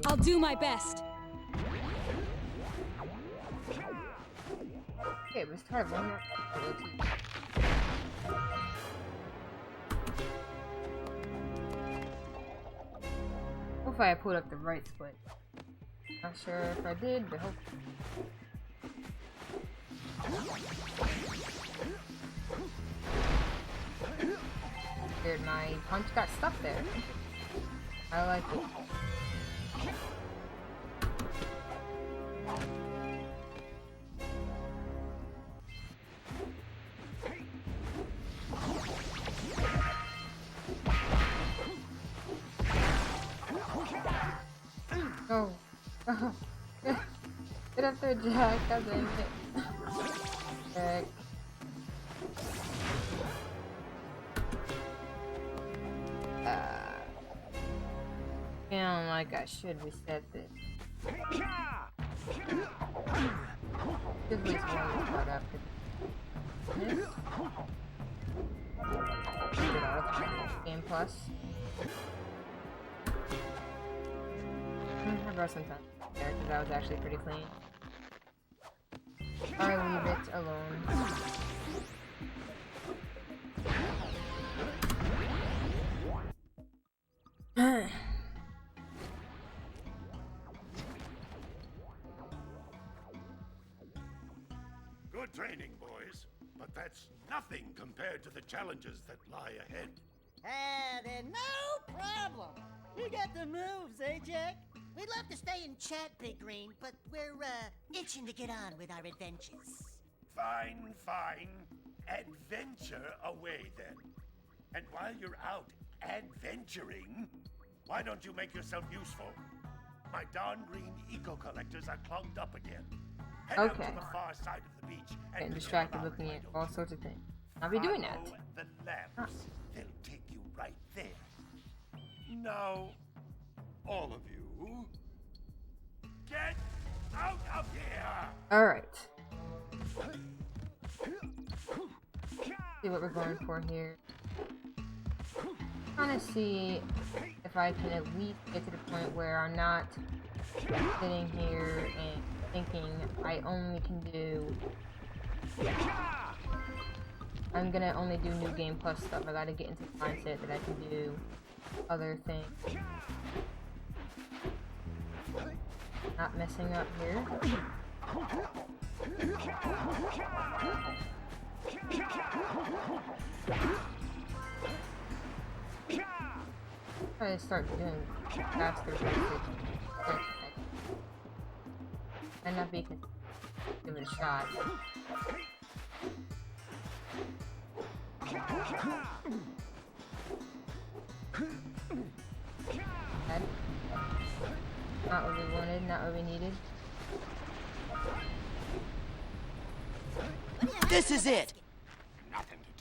I'll do my best. Okay, let's try one more. Hopefully I pulled up the right split. Not sure if I did, but hopefully. Weird, my punch got stuck there. I like it. Oh. Get up there, Jak. God dang it. Heck. Feeling like I should reset this. Should be one part after this. Get off. Game Plus. I brought some time there because that was actually pretty clean. I'll leave it alone. Good training, boys, but that's nothing compared to the challenges that lie ahead. Then no problem. You got the moves, eh, Jak? We'd love to stay and chat, Big Green, but we're, itching to get on with our adventures. Fine, fine. Adventure away, then. And while you're out adventuring, why don't you make yourself useful? My darn green eco-collectors are clogged up again. Head out to the far side of the beach and getting distracted looking at all sorts of things. I'll be doing that. Follow the lamps. They'll take you right there. Now, all of you, get out of here! Alright. See what we're going for here. Trying to see if I can at least get to the point where I'm not sitting here and thinking I only can do. I'm gonna only do New Game Plus stuff. I gotta get into the mindset that I can do other things. Not messing up here. Try to start doing faster basic. And not be give it a shot. Not what we wanted, not what we needed. This is it!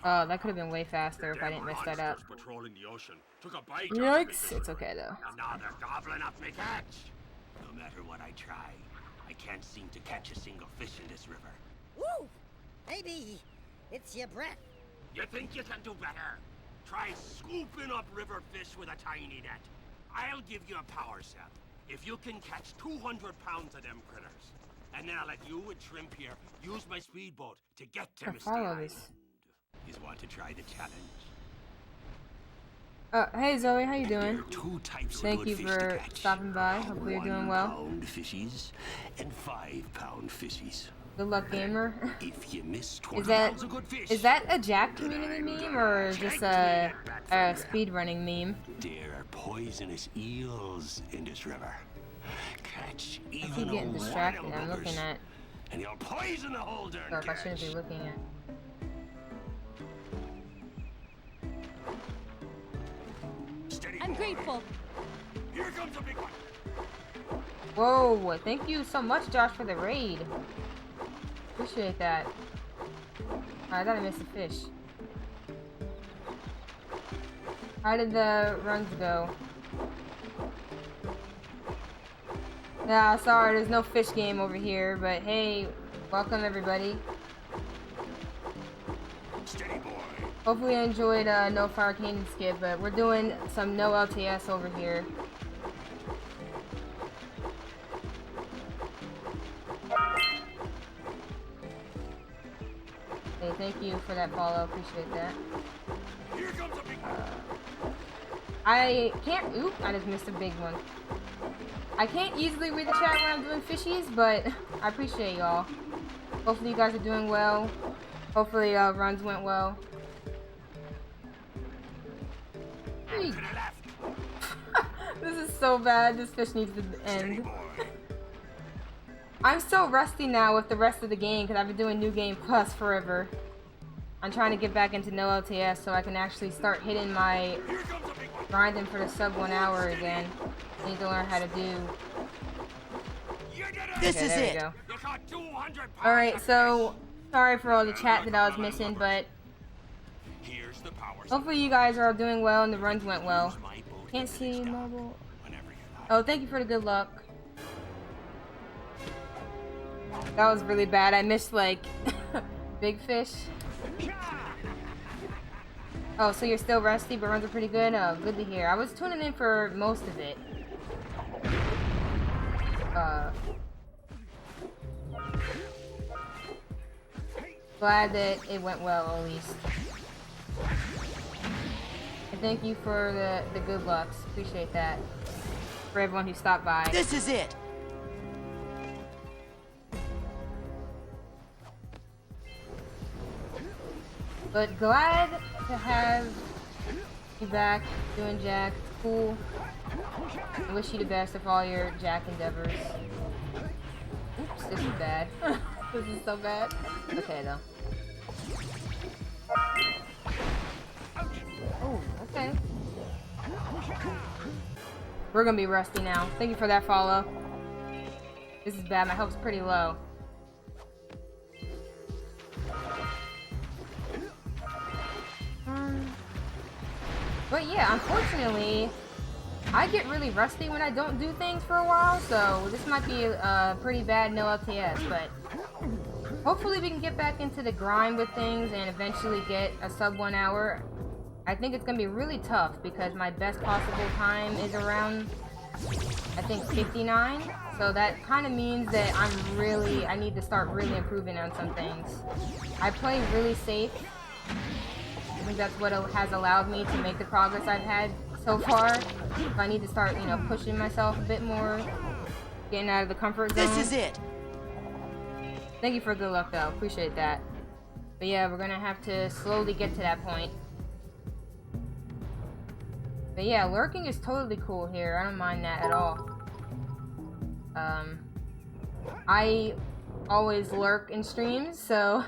Oh, that could have been way faster if I didn't mess that up. Patrolling the ocean. Took a bite Yikes! It's okay though. And now they're gobbling up my catch. No matter what I try, I can't seem to catch a single fish in this river. Woo! Maybe it's your breath. You think you can do better? Try scooping up river fish with a tiny net. I'll give you a power set. If you can catch 200 pounds of them critters, and then I'll let you and Shrimp here use my speedboat to get to Misty Island. You want to try the challenge? Hey Zoe, how you doing? There are two types Thank of you good for fish to catch. stopping by. Hopefully you're doing well. 1-pound fishies and 5-pound fishies. Good luck, gamer. If you miss 20 pounds of good fish, is that a Jak community meme or is this a speedrunning meme? there are poisonous eels in this river. Catch I even keep getting a distracted. wild I'm looking buggers, at and you'll poison the whole darn stuff I catch. shouldn't be looking at. Steady, I'm boy. grateful. Here comes a big one. Whoa! Thank you so much, Josh, for the raid. Appreciate that. I thought I missed a fish. How did the runs go? Yeah, sorry, there's no fish game over here, but hey, welcome everybody. Steady, boy. Hopefully you enjoyed No Fire Canyon Skip, but we're doing some no LTS over here. thank you for that follow. Appreciate that. Here comes a big one. I can't. Oop! I just missed a big one. I can't easily read the chat when I'm doing fishies, but I appreciate y'all. Hopefully you guys are doing well. Hopefully runs went well. This is so bad. This fish needs to end. I'm so rusty now with the rest of the game because I've been doing New Game Plus forever. I'm trying to get back into no LTS so I can actually start hitting my grinding for the sub 1 hour again. I need to learn how to do. This is there it. we go. Alright, so sorry for all the chat that I was missing, but hopefully you guys are all doing well and the runs went well. Can't see mobile. Oh, thank you for the good luck. That was really bad. I missed like big fish. Oh, so you're still rusty, but runs are pretty good? Oh, good to hear. I was tuning in for most of it. Glad that it went well, at least. And thank you for the good lucks. Appreciate that. For everyone who stopped by. This is it. But glad to have you back doing Jak. Cool. I wish you the best of all your Jak endeavors. Oops, this is bad. This is so bad. Okay, though. Oh, okay. We're gonna be rusty now. Thank you for that follow. This is bad. My health's pretty low. But yeah, unfortunately, I get really rusty when I don't do things for a while, so this might be a pretty bad no LTS, but hopefully we can get back into the grind with things and eventually get a sub 1 hour. I think it's going to be really tough because my best possible time is around, I think, 59, so that kind of means that I need to start really improving on some things. I play really safe. I think that's what has allowed me to make the progress I've had so far. So I need to start, you know, pushing myself a bit more, getting out of the comfort zone. This is it. Thank you for good luck, though. Appreciate that. But yeah, we're gonna have to slowly get to that point. But yeah, lurking is totally cool here. I don't mind that at all. I always lurk in streams, so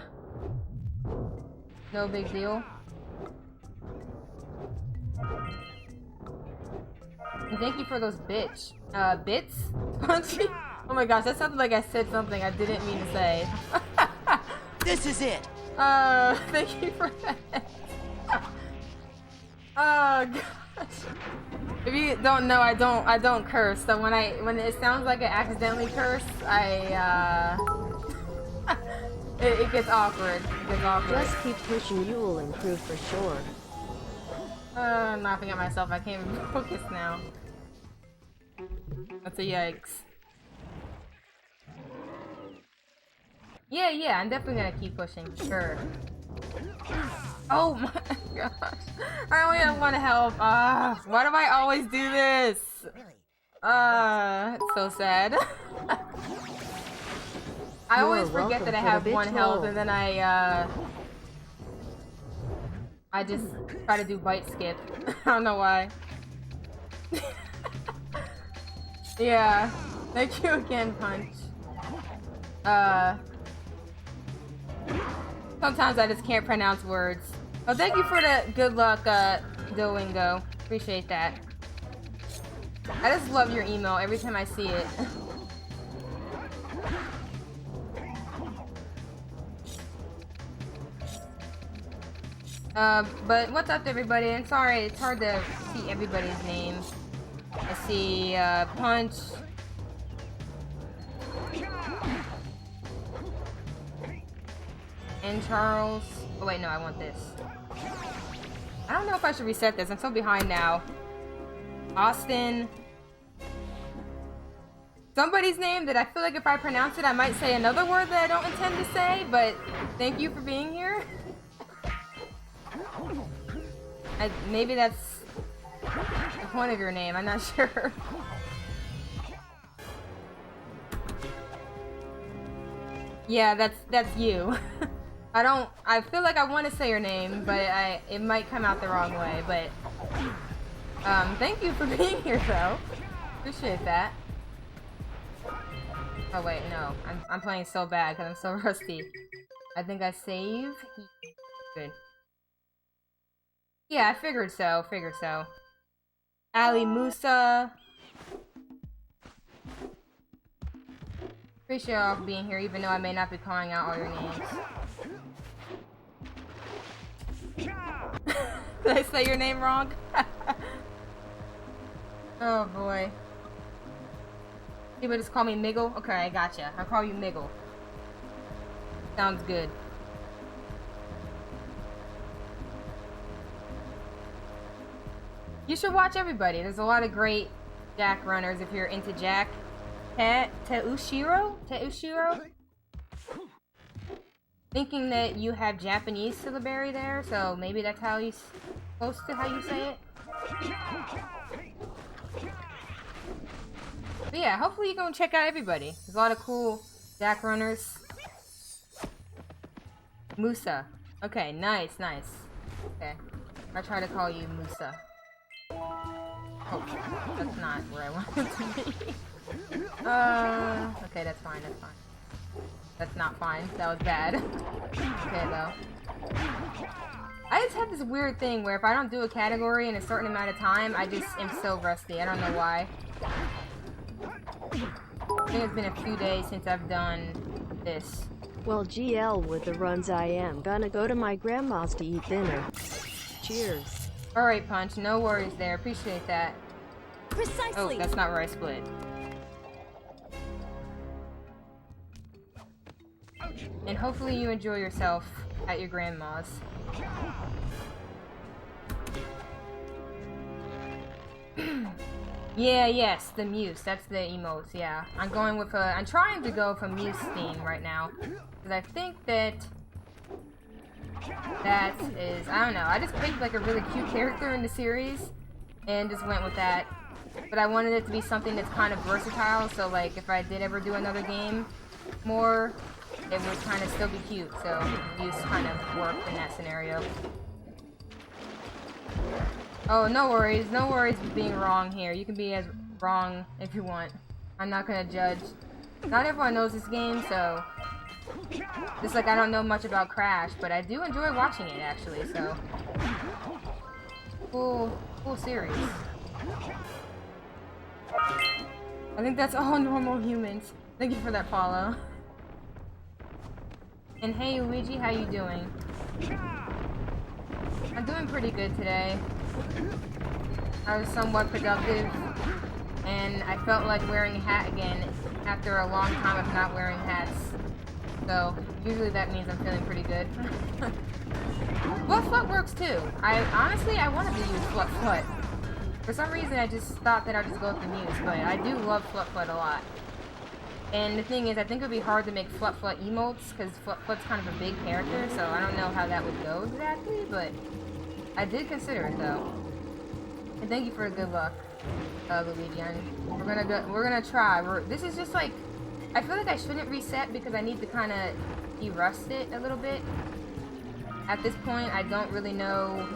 no big deal. And thank you for those bits? Punchy? Oh my gosh, that sounded like I said something I didn't mean to say. This is it. Thank you for that. Oh gosh. If you don't know, I don't curse. So when it sounds like I accidentally curse, it gets awkward. It gets awkward. Just keep pushing, you will improve for sure. I'm laughing at myself. I can't even focus now. That's a yikes. Yeah, I'm definitely gonna keep pushing, for sure. Oh my gosh. I only have 1 health. Why do I always do this? It's so sad. I always forget that I have 1 health and then I just try to do bite skip. I don't know why. Yeah. Thank you again, Punch. Sometimes I just can't pronounce words. Oh, thank you for the good luck, Duolingo. Appreciate that. I just love your email every time I see it. But what's up, everybody? I'm sorry, it's hard to see everybody's names. I see, Punch. And Charles. Oh wait, no, I want this. I don't know if I should reset this. I'm so behind now. Austin. Somebody's name that I feel like if I pronounce it, I might say another word that I don't intend to say, but thank you for being here. Maybe that's the point of your name, I'm not sure. Yeah, that's you. I feel like I want to say your name, but it might come out the wrong way, but thank you for being here though. Appreciate that. Oh wait, no. I'm playing so bad because I'm so rusty. I think I save. Good. Yeah, I figured so. Ali Musa. Appreciate y'all for being here, even though I may not be calling out all your names. Did I say your name wrong? Oh boy. People just call me Miggle? Okay, I gotcha. I'll call you Miggle. Sounds good. You should watch everybody. There's a lot of great Jak runners if you're into Jak. Teushiro? Thinking that you have Japanese syllabary there, so maybe that's how you supposed to how you say it. But yeah, hopefully you go and check out everybody. There's a lot of cool Jak runners. Musa. Okay, nice. Okay. I try to call you Musa. Oh, that's not where I want it to be. Okay, that's fine. That's not fine. That was bad. Okay, though. I just have this weird thing where if I don't do a category in a certain amount of time, I just am so rusty. I don't know why. I think it's been a few days since I've done this. Well, GL, with the runs I am gonna go to my grandma's to eat dinner. Cheers. Alright, Punch. No worries there. Appreciate that. Precisely. Oh, that's not where I split. And hopefully you enjoy yourself at your grandma's. Yeah, yes, the Muse. That's the emotes, yeah. I'm trying to go for Muse theme right now. Because I think that is, I don't know, I just picked like a really cute character in the series and just went with that. But I wanted it to be something that's kind of versatile, so like if I did ever do another game more, it would kind of still be cute, so Muse kind of worked in that scenario. Oh, no worries with being wrong here. You can be as wrong if you want. I'm not gonna judge. Not everyone knows this game, so just like I don't know much about Crash, but I do enjoy watching it actually, so cool series. I think that's all normal humans. Thank you for that follow. And hey Luigi, how you doing? I'm doing pretty good today. I was somewhat productive, and I felt like wearing a hat again after a long time of not wearing hats. So, usually that means I'm feeling pretty good. Flut works too. Honestly, I wanted to use Flut. For some reason, I just thought that I'd just go with the Muse, but I do love Flut a lot. And the thing is, I think it would be hard to make Flut emotes, because Flut's kind of a big character, so I don't know how that would go exactly, but I did consider it though. And thank you for the good luck, Luigi. We're gonna try. This is just like, I feel like I shouldn't reset because I need to kind of de-rust it a little bit. At this point, I don't really know.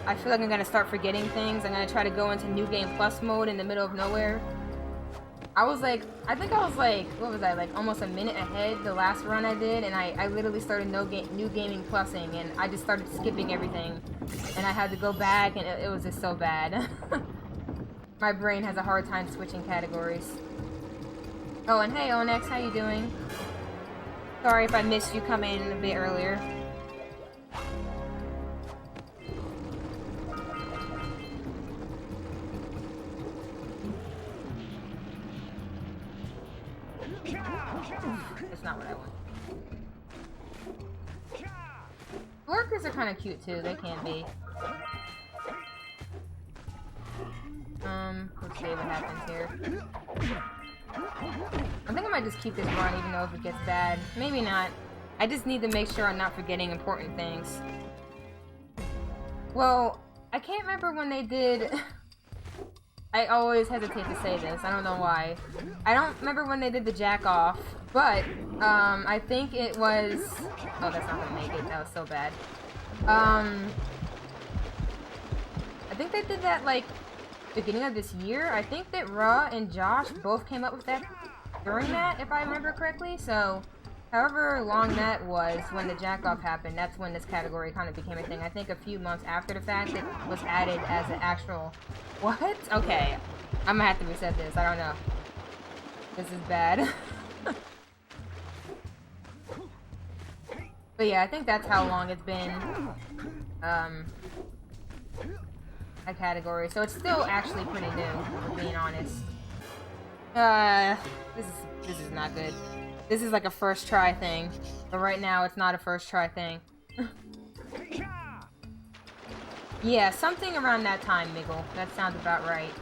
I feel like I'm gonna start forgetting things. I'm gonna try to go into New Game Plus mode in the middle of nowhere. I think I was like, what was I, like almost a minute ahead the last run I did, and I literally started New Gaming Plusing, and I just started skipping everything, and I had to go back, and it was just so bad. My brain has a hard time switching categories. Oh, and hey Onyx, how you doing? Sorry if I missed you coming in a bit earlier. That's not what I want. Workers are kind of cute too, they can be. Let's see what happens here. I think I might just keep this run even though if it gets bad. Maybe not. I just need to make sure I'm not forgetting important things. Well, I can't remember when they did... I always hesitate to say this, I don't know why. I don't remember when they did the jack off, but, I think it was... Oh, that's not gonna make it, that was so bad. I think they did that, like, beginning of this year. I think that Ra and Josh both came up with that during that, if I remember correctly, so... However long that was when the jack-off happened, that's when this category kind of became a thing. I think a few months after the fact, it was added as an actual... What? Okay. I'm gonna have to reset this. I don't know. This is bad. But yeah, I think that's how long it's been, a category. So it's still actually pretty new, if we're being honest. This is not good. This is like a first try thing, but right now it's not a first try thing. Yeah, something around that time, Miggle. That sounds about right.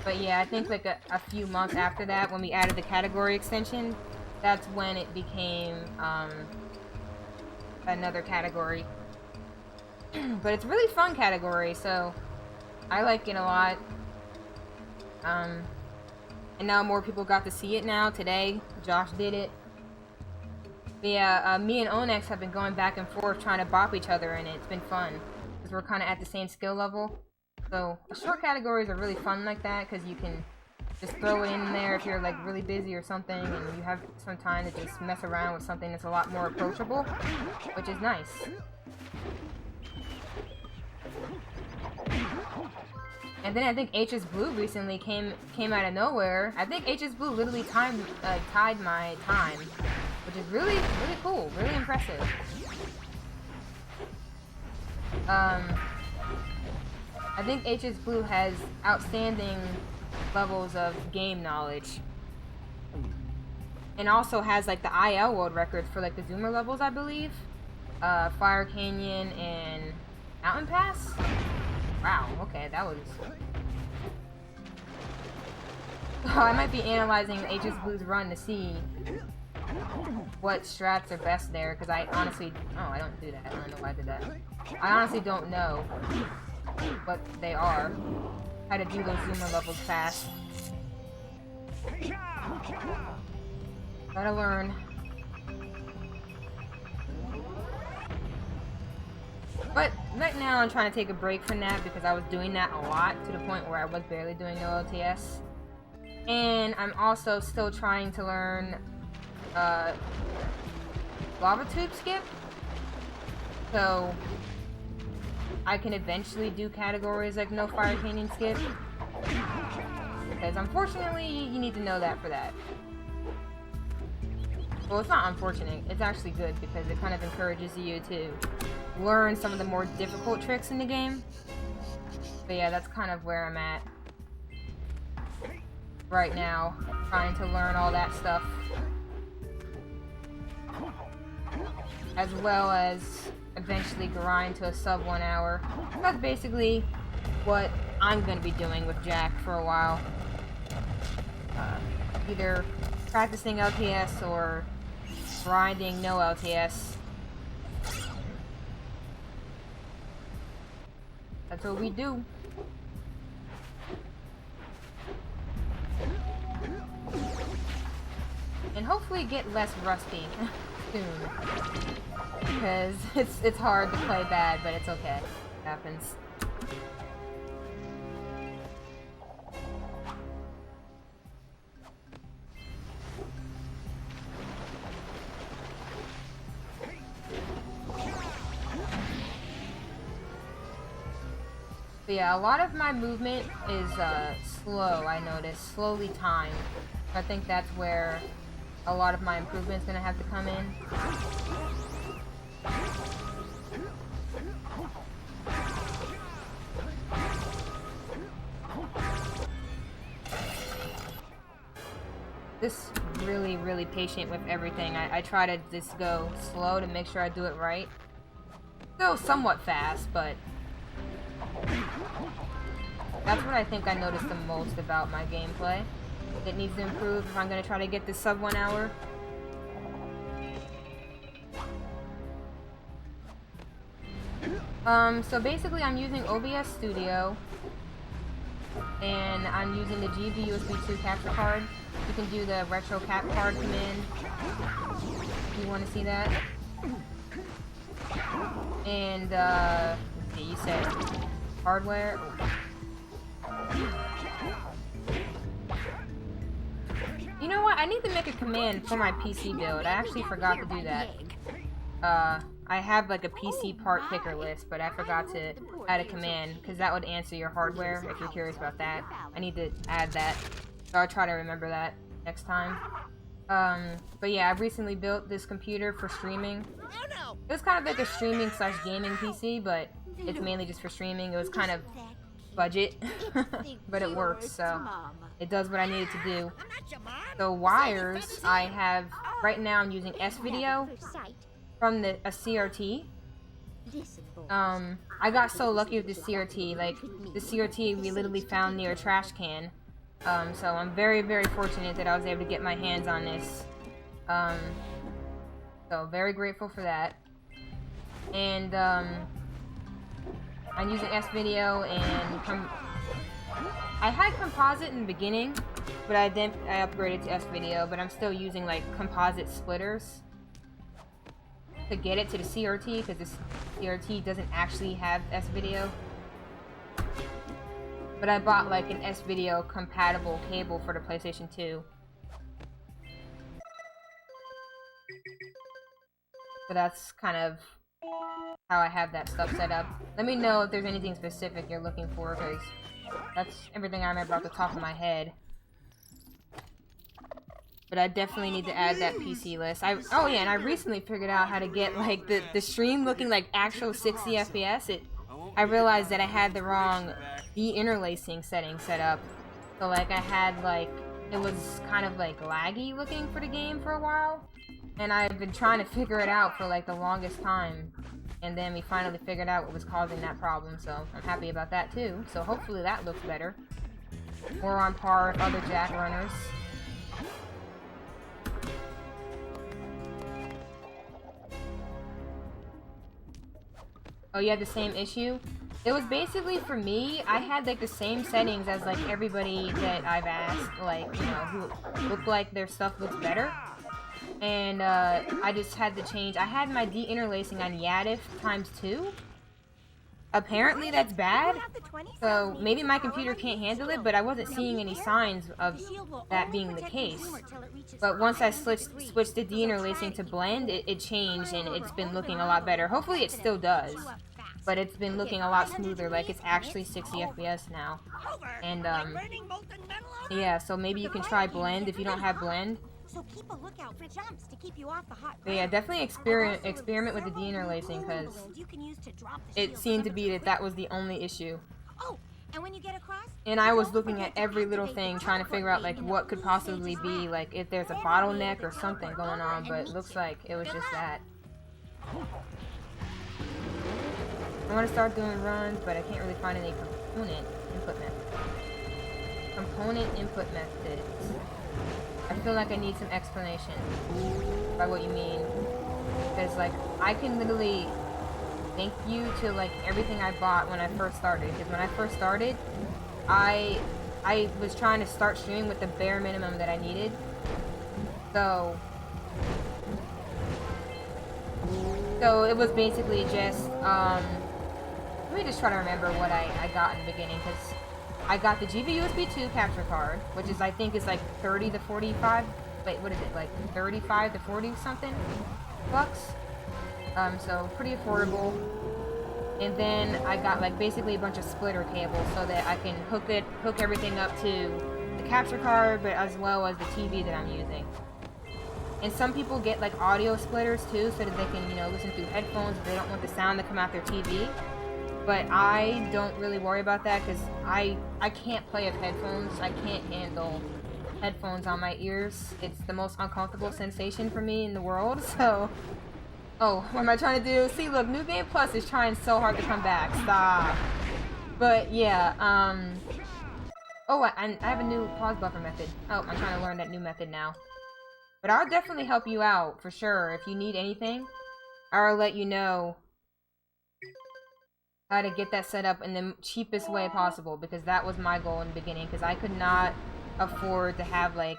But yeah, I think like a few months after that, when we added the category extension, that's when it became another category. But it's a really fun category, so I like it a lot. And now more people got to see it now. Today, Josh did it. But yeah, me and Onyx have been going back and forth trying to bop each other, and it's been fun. Because we're kind of at the same skill level. So, the short categories are really fun like that, because you can just throw it in there if you're like really busy or something, and you have some time to just mess around with something that's a lot more approachable, which is nice. And then I think HS Blue recently came out of nowhere. I think HS Blue literally tied my time, which is really cool, really impressive. I think HS Blue has outstanding levels of game knowledge, and also has like the IL world records for like the Zoomer levels, I believe. Fire Canyon and Mountain Pass. Wow, okay, that was... Oh, I might be analyzing HS Blue's run to see what strats are best there, because I honestly... Oh, I don't do that. I don't know why I did that. I honestly don't know what they are. How to do those Zoomer levels fast. Gotta learn. But right now I'm trying to take a break from that because I was doing that a lot to the point where I was barely doing no LTS. And I'm also still trying to learn lava tube skip. So I can eventually do categories like no fire canyon skip. Because unfortunately you need to know that for that. Well, it's not unfortunate, it's actually good because it kind of encourages you to learn some of the more difficult tricks in the game. But yeah, that's kind of where I'm at right now, trying to learn all that stuff. As well as eventually grind to a sub 1 hour. That's basically what I'm going to be doing with Jak for a while. Either practicing LTS or grinding no LTS. That's what we do. And hopefully get less rusty soon. Because it's hard to play bad, but it's okay. It happens. But yeah, a lot of my movement is slow, I noticed. Slowly timed. I think that's where a lot of my improvement's gonna have to come in. Just really patient with everything. I try to just go slow to make sure I do it right. Go somewhat fast, but that's what I think I noticed the most about my gameplay. It needs to improve if I'm going to try to get this sub 1 hour. So basically I'm using OBS Studio, and I'm using the GB USB 2 capture card. You can do the retro cap card command if you want to see that. And, let's see, you said hardware. You know what? I need to make a command for my PC build. I actually forgot to do that. I have like a PC part picker list, but I forgot to add a command because that would answer your hardware if you're curious about that. I need to add that, so I'll try to remember that next time. But yeah, I've recently built this computer for streaming. It was kind of like a streaming slash gaming PC, but it's mainly just for streaming. It was kind of budget, but it works, so it does what I need it to do. The wires I have right now, I'm using S-Video from a CRT. I got so lucky with the CRT. Like, the CRT we literally found near a trash can. So I'm very, very fortunate that I was able to get my hands on this. So very grateful for that. And I'm using S-Video, and I had composite in the beginning, but I upgraded to S-Video, but I'm still using like composite splitters to get it to the CRT, because this CRT doesn't actually have S-Video. But I bought like an S-Video compatible cable for the PlayStation 2. So that's kind of how I have that stuff set up. Let me know if there's anything specific you're looking for, because that's everything I remember off the top of my head. But I definitely need to add that PC list. Oh yeah, and I recently figured out how to get like the stream looking like actual 60 FPS. I realized that I had the wrong de-interlacing setting set up. So like I had like, it was kind of like laggy looking for the game for a while. And I've been trying to figure it out for like the longest time. And then we finally figured out what was causing that problem, so I'm happy about that too. So hopefully that looks better. More on par with other Jak runners. Oh, you had the same issue? It was basically, for me, I had like the same settings as like everybody that I've asked, like, you know, who looked like their stuff looks better. And I just had to change. I had my de-interlacing on Yadif ×2. Apparently that's bad, so maybe my computer can't handle it, but I wasn't seeing any signs of that being the case. But once I switched the de-interlacing to blend, it changed, and it's been looking a lot better. Hopefully it still does, but it's been looking a lot smoother, like it's actually 60 FPS now. And yeah, so maybe you can try blend if you don't have blend. So keep a lookout for jumps to keep you off the hot But yeah, definitely experiment with the de-interlacing, because it seemed to be that was the only issue. Oh, and when you get across, and I was looking at every little thing, trying to figure out like what could possibly be, like if there's a bottleneck or something going on, but it looks like it was just that. I want to start doing runs, but I can't really find any component input methods. I feel like I need some explanation by what you mean, because like I can literally link you to like everything I bought when I first started, because when I first started I was trying to start streaming with the bare minimum that I needed. So it was basically just let me just try to remember what I got in the beginning, because I got the GB USB 2 capture card, which is, I think, is like 30 to 45, wait, what is it, like 35 to 40 something bucks? So pretty affordable. And then I got like basically a bunch of splitter cables so that I can hook everything up to the capture card, but as well as the TV that I'm using. And some people get like audio splitters too, so that they can, you know, listen through headphones if they don't want the sound to come out their TV. But I don't really worry about that, because I can't play with headphones. I can't handle headphones on my ears. It's the most uncomfortable sensation for me in the world, so... Oh, what am I trying to do? See, look, New Game Plus is trying so hard to come back. Stop. But, yeah, Oh, I have a new pause buffer method. Oh, I'm trying to learn that new method now. But I'll definitely help you out, for sure. If you need anything, I'll let you know how to get that set up in the cheapest way possible, because that was my goal in the beginning, because I could not afford to have like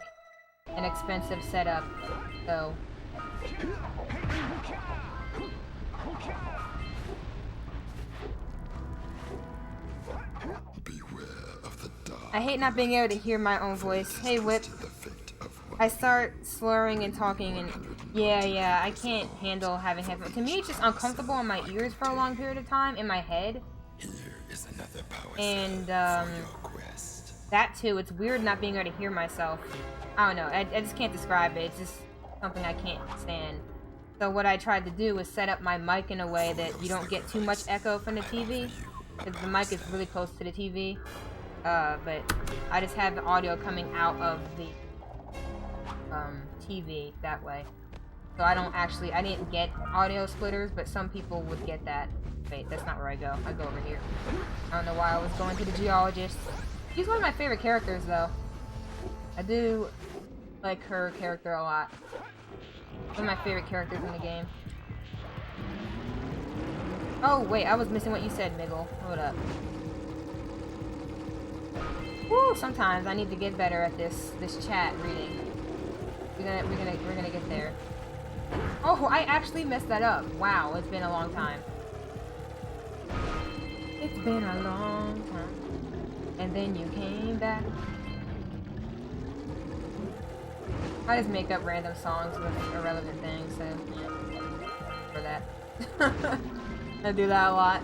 an expensive setup. So I hate not being able to hear my own voice. Hey Whip. I start slurring and talking, and yeah, I can't handle having headphones. To me, it's just uncomfortable in my ears for a long period of time, in my head. Here is another power And for your quest. that too, it's weird not being able to hear myself. I don't know, I just can't describe it. It's just something I can't stand. So what I tried to do was set up my mic in a way that you don't get too much echo from the TV, because the mic is really close to the TV. But I just have the audio coming out of the TV that way. So I didn't get audio splitters, but some people would get that. Wait, that's not where I go. I go over here. I don't know why I was going to the geologist. She's one of my favorite characters, though. I do like her character a lot. One of my favorite characters in the game. Oh, wait, I was missing what you said, Miggle. Hold up. Woo, sometimes I need to get better at this chat reading. We're gonna get there. Oh, I actually messed that up. Wow, it's been a long time. It's been a long time. And then you came back. I just make up random songs with irrelevant things, so yeah. For that. I do that a lot.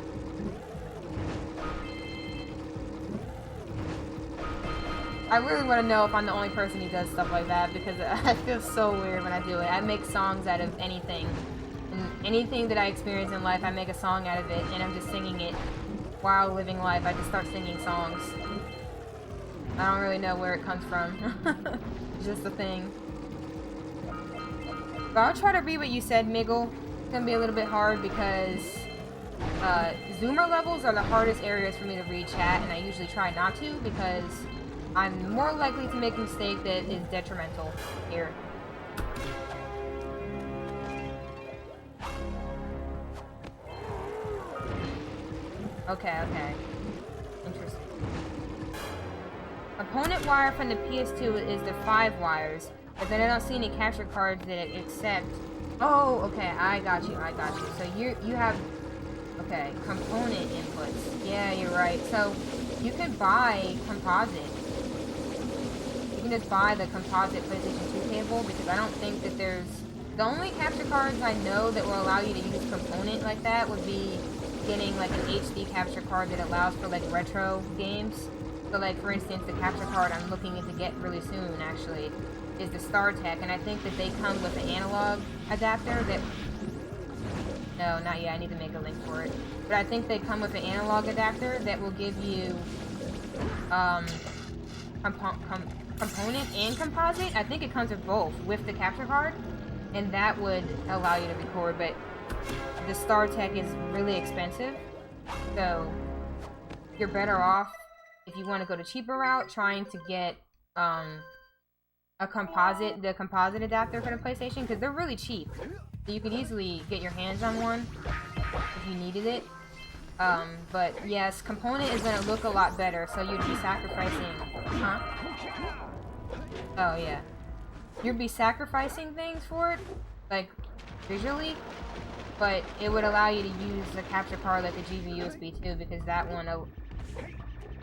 I really want to know if I'm the only person who does stuff like that, because I feel so weird when I do it. I make songs out of anything. And anything that I experience in life, I make a song out of it, and I'm just singing it while living life. I just start singing songs. I don't really know where it comes from. It's just a thing. But I'll try to read what you said, Miggle. It's gonna be a little bit hard because Zoomer levels are the hardest areas for me to read chat, and I usually try not to because I'm more likely to make a mistake that is detrimental here. Okay. Interesting. Opponent wire from the PS2 is the 5 wires, but then I don't see any capture cards that accept. Oh, okay, I got you. So you have, okay, component inputs. Yeah, you're right. So you can buy composite. You can just buy the composite PlayStation 2 cable, because I don't think that there's... The only capture cards I know that will allow you to use component like that would be getting like an HD capture card that allows for like retro games. So like, for instance, the capture card I'm looking to get really soon, actually, is the StarTech, and I think that they come with an analog adapter that... No, not yet, I need to make a link for it. But I think they come with an analog adapter that will give you, component and composite. I think it comes with both, with the capture card, and that would allow you to record, but the StarTech is really expensive, so you're better off, if you want to go the cheaper route, trying to get the composite adapter for the PlayStation, because they're really cheap. So you could easily get your hands on one if you needed it. But yes, component is going to look a lot better, so you'd be sacrificing... Huh? Oh yeah. You'd be sacrificing things for it, like, visually, but it would allow you to use the capture card like the GV-USB 2, because that one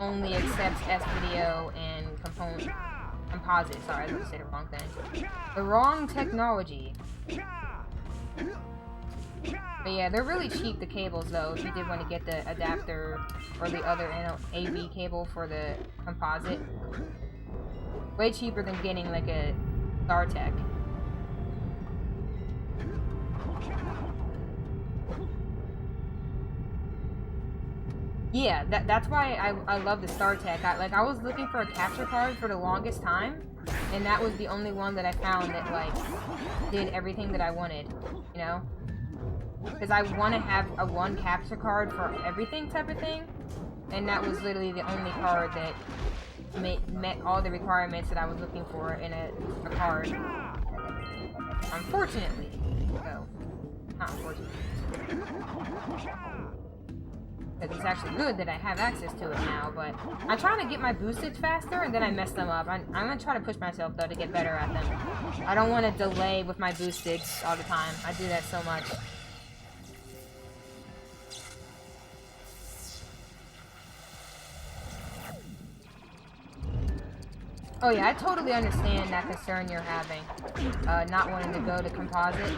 only accepts S-video and composite. Sorry, I was going to say the wrong thing. The wrong technology. But yeah, they're really cheap, the cables, though, if you did want to get the adapter or the other AV cable for the composite. Way cheaper than getting, like, a StarTech. Yeah, that's why I love the StarTech. I was looking for a capture card for the longest time, and that was the only one that I found that, like, did everything that I wanted, you know? Because I want to have a one capture card for everything type of thing, and that was literally the only card that met all the requirements that I was looking for in a card. Unfortunately. So, not unfortunately. Because it's actually good that I have access to it now, but I'm trying to get my boostage faster, and then I mess them up. I'm going to try to push myself, though, to get better at them. I don't want to delay with my boostage all the time. I do that so much. Oh yeah, I totally understand that concern you're having. Not wanting to go to composite.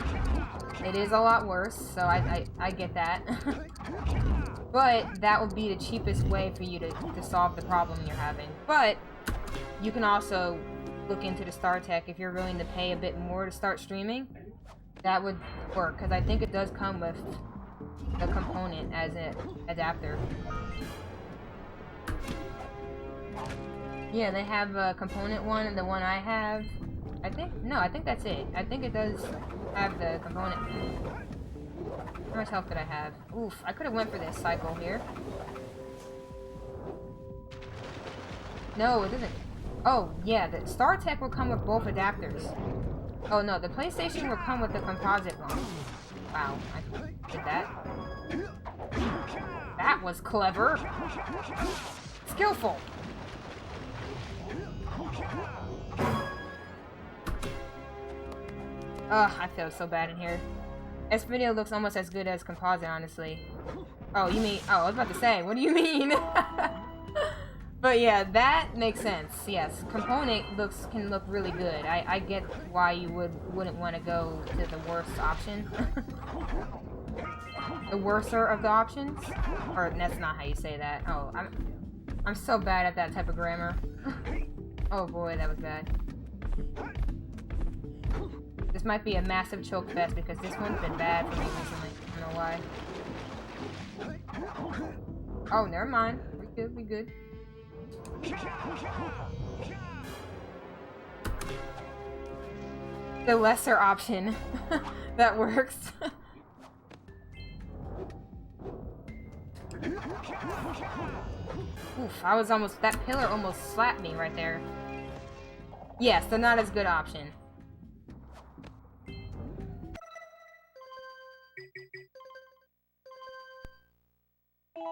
It is a lot worse, so I get that. But that would be the cheapest way for you to solve the problem you're having. But you can also look into the StarTech if you're willing to pay a bit more to start streaming. That would work, because I think it does come with the component as an adapter. Yeah, they have a component one, and the one I have, I think that's it. I think it does have the component. How much health did I have? Oof, I could have went for this cycle here. No, it doesn't. Oh, yeah, the StarTech will come with both adapters. Oh no, the PlayStation will come with the composite one. Wow, I did that. That was clever. Skillful. Ugh, I feel so bad in here. This video looks almost as good as composite, honestly. Oh, you mean... Oh, I was about to say, what do you mean? But yeah, that makes sense. Yes, component can look really good. I get why you wouldn't want to go to the worst option. The worser of the options? Or that's not how you say that. Oh, I'm so bad at that type of grammar. Oh boy, that was bad. This might be a massive choke fest because this one's been bad for me recently. I don't know why. Oh, never mind. We good, we good. The lesser option. That works. Oof, I was almost... That pillar almost slapped me right there. Yes, they're not as good option.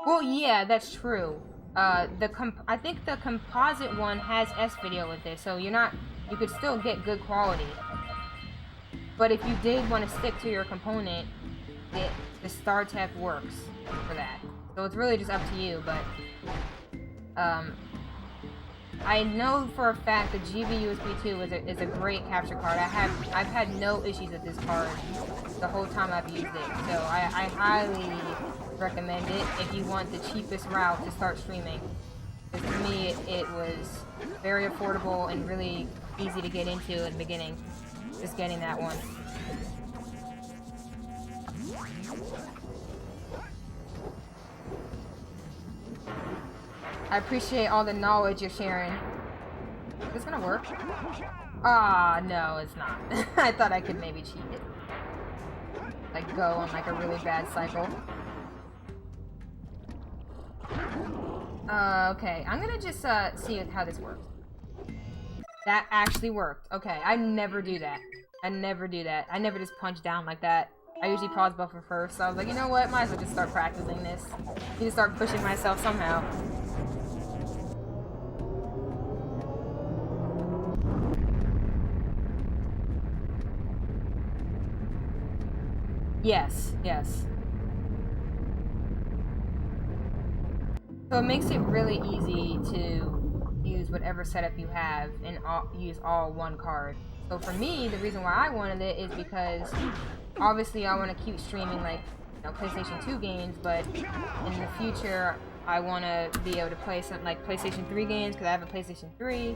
Well, yeah, that's true. I think the composite one has S-video with it, so you could still get good quality. But if you did want to stick to your component, the StarTech works for that. So it's really just up to you, but I know for a fact the GB-USB 2 is a great capture card. I've had no issues with this card the whole time I've used it, so I highly recommend it if you want the cheapest route to start streaming. Because to me, it was very affordable and really easy to get into at the beginning. Just getting that one. I appreciate all the knowledge you're sharing. Is this gonna work? Ah, no, it's not. I thought I could maybe cheat it. Like go on like a really bad cycle. Okay, I'm gonna just see how this works. That actually worked. Okay, I never do that. I never do that. I never just punch down like that. I usually pause buffer first, so I was like, you know what? Might as well just start practicing this. Need to start pushing myself somehow. Yes, yes. So it makes it really easy to use whatever setup you have and use all one card. So for me, the reason why I wanted it is because obviously I want to keep streaming like, you know, PlayStation 2 games, but in the future I want to be able to play some like PlayStation 3 games because I have a PlayStation 3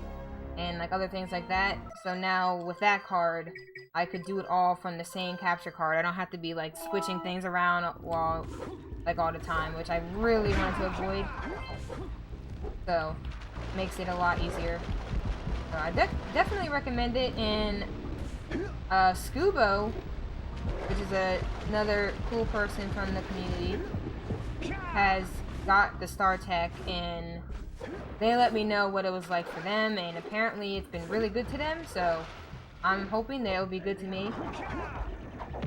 and like other things like that. So now with that card, I could do it all from the same capture card. I don't have to be like switching things around while like all the time, which I really wanted to avoid. So makes it a lot easier. So I definitely recommend it. And Scubo, which is another cool person from the community, has got the StarTech, and they let me know what it was like for them, and apparently it's been really good to them, so I'm hoping that it'll be good to me.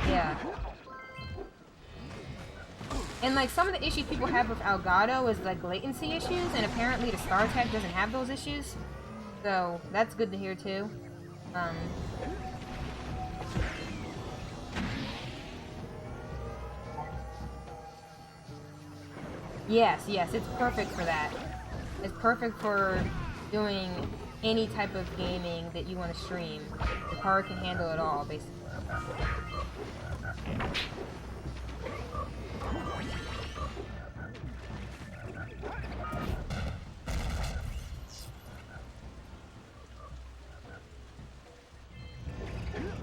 Yeah. And like some of the issues people have with Elgato is like latency issues, and apparently the StarTech doesn't have those issues. So that's good to hear too. Yes, it's perfect for that. It's perfect for doing any type of gaming that you want to stream. The card can handle it all, basically.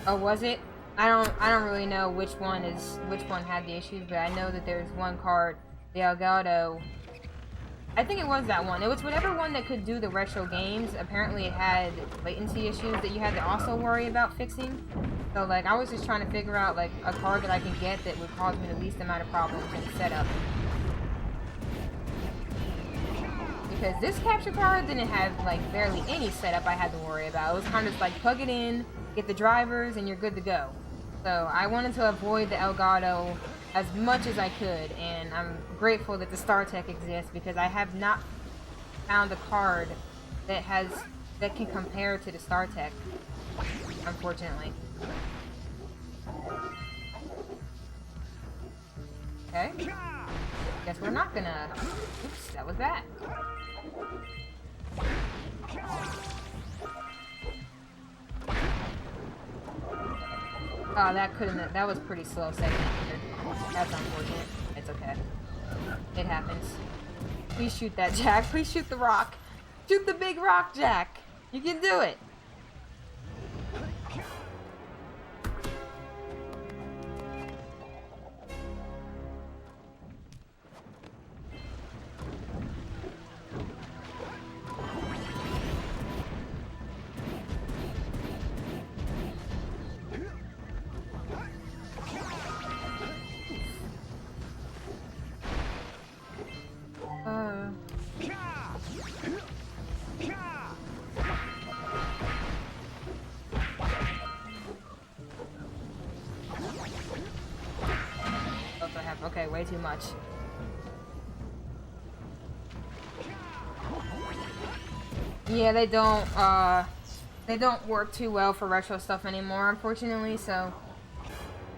Oh, was it? I don't really know which one had the issues, but I know that there's one card, the Elgato. I think it was that one. It was whatever one that could do the retro games. Apparently it had latency issues that you had to also worry about fixing. So like I was just trying to figure out like a card that I can get that would cause me the least amount of problems in setup. Because this capture card didn't have like barely any setup I had to worry about. It was kind of just like plug it in, get the drivers, and you're good to go. So I wanted to avoid the Elgato as much as I could, and I'm grateful that the StarTech exists because I have not found a card that can compare to the StarTech, unfortunately. Okay. Guess we're not gonna... Oops, that was bad. Oh, that was pretty slow segment here. That's unfortunate. It's okay. It happens. Please shoot that, Jak. Please shoot the rock. Shoot the big rock, Jak. You can do it. Okay, way too much. Yeah, they don't work too well for retro stuff anymore, unfortunately, so